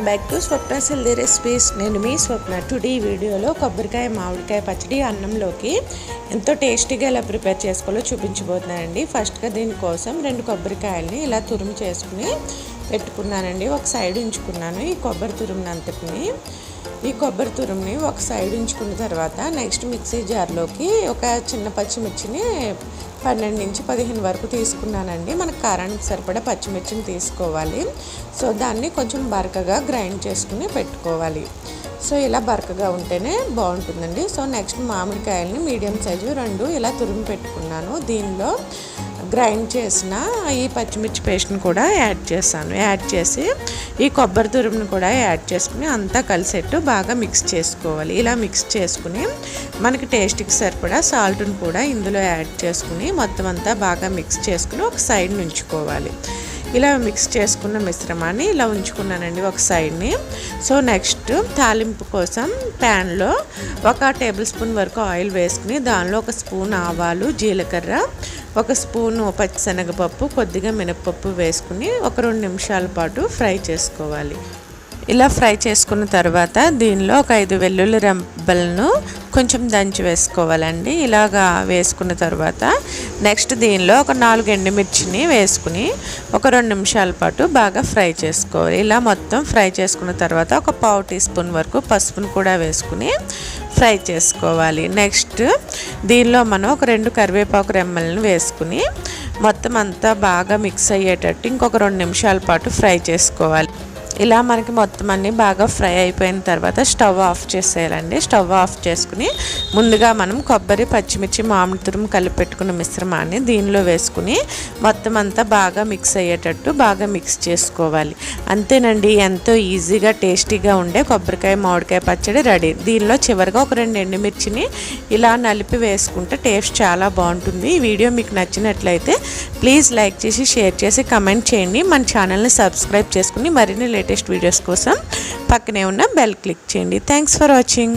Back to Swapna's healthy recipes. నేను మీ స్వప్న. Today ఈ వీడియోలో కొబ్బరికాయ మామిడికాయ పచ్చడి అన్నంలోకి ఎంతో టేస్టీగా ఎలా ప్రిపేర్ చేసుకోవాలో చూపించబోతున్నానండి. ఫస్ట్గా దీనికోసం 2 కొబ్బరికాయలని ఇలా తురుము చేసుకుని పెట్టుకున్నానండి. ఒక సైడ్ ఉంచుకున్నాను ఈ కొబ్బరి తురుమునంతటిని. ఈ కొబ్బరి తురుముని ఒక సైడ్ ఉంచుకున్న తర్వాత నెక్స్ట్ మిక్సీ జార్లోకి ఒక చిన్న పచ్చిమిర్చిని 12 నుంచి 15 వరకు తీసుకున్నానండి. మనకు కారానికి సరిపడా పచ్చిమిర్చిని తీసుకోవాలి. సో దాన్ని కొంచెం బరకగా గ్రైండ్ చేసుకుని పెట్టుకోవాలి. సో ఇలా బరకగా ఉంటేనే బాగుంటుందండి. సో నెక్స్ట్ మామిడికాయలని మీడియం సైజు 2 ఇలా తురిమి పెట్టుకున్నాను. దీనిలో గ్రైండ్ చేసిన ఈ పచ్చిమిర్చి పేస్ట్ని కూడా యాడ్ చేసి ఈ కొబ్బరి తురుమును కూడా యాడ్ చేసుకుని అంతా కలిసేట్టు బాగా మిక్స్ చేసుకోవాలి. ఇలా మిక్స్ చేసుకుని మనకి టేస్ట్కి సరిపడా సాల్ట్ని కూడా ఇందులో యాడ్ చేసుకుని మొత్తం అంతా బాగా మిక్స్ చేసుకుని ఒక సైడ్ ఉంచుకోవాలి. ఇలా మిక్స్ చేసుకున్న మిశ్రమాన్ని ఇలా ఉంచుకున్నానండి ఒక సైడ్ని. సో నెక్స్ట్ తాలింపు కోసం ప్యాన్లో 1 టేబుల్ స్పూన్ వరకు ఆయిల్ వేసుకుని దానిలో 1 స్పూన్ ఆవాలు, జీలకర్ర, 1 స్పూను పచ్చిశనగపప్పు, కొద్దిగా మినపప్పు వేసుకుని ఒక 2 నిమిషాల పాటు ఫ్రై చేసుకోవాలి. ఇలా ఫ్రై చేసుకున్న తర్వాత దీనిలో 5 వెల్లుల్లి రెబ్బలను కొంచెం దంచి వేసుకోవాలండి. ఇలాగా వేసుకున్న తర్వాత నెక్స్ట్ దీనిలో 4 ఎండుమిర్చిని వేసుకుని ఒక 2 నిమిషాల పాటు బాగా ఫ్రై చేసుకోవాలి. ఇలా మొత్తం ఫ్రై చేసుకున్న తర్వాత 1 పావు టీ స్పూన్ వరకు పసుపును కూడా వేసుకుని ఫ్రై చేసుకోవాలి. నెక్స్ట్ దీనిలో మనం 2 కరివేపాకు రెమ్మలను వేసుకుని మొత్తం అంతా బాగా మిక్స్ అయ్యేటట్టు ఇంకొక 2 నిమిషాల పాటు ఫ్రై చేసుకోవాలి. ఇలా మనకి మొత్తం అన్నీ బాగా ఫ్రై అయిపోయిన తర్వాత స్టవ్ ఆఫ్ చేసేయాలండి. స్టవ్ ఆఫ్ చేసుకుని ముందుగా మనం కొబ్బరి, పచ్చిమిర్చి, మామిడి తురుము కలిపి పెట్టుకున్న మిశ్రమాన్ని దీనిలో వేసుకుని మొత్తం అంతా బాగా మిక్స్ అయ్యేటట్టు బాగా మిక్స్ చేసుకోవాలి. అంతేనండి, ఎంతో ఈజీగా టేస్టీగా ఉండే కొబ్బరికాయ మామిడికాయ పచ్చడి రెడీ. దీనిలో చివరిగా 2 ఎండుమిర్చిని ఇలా నలిపి వేసుకుంటే టేస్ట్ చాలా బాగుంటుంది. ఈ వీడియో మీకు నచ్చినట్లయితే ప్లీజ్ లైక్ చేసి, షేర్ చేసి, కమెంట్ చేయండి. మన ఛానల్ని సబ్స్క్రైబ్ చేసుకుని మరిన్ని లేటెస్ట్ వీడియోస్ కోసం పక్కనే ఉన్న బెల్ క్లిక్ చేయండి. Thanks for watching.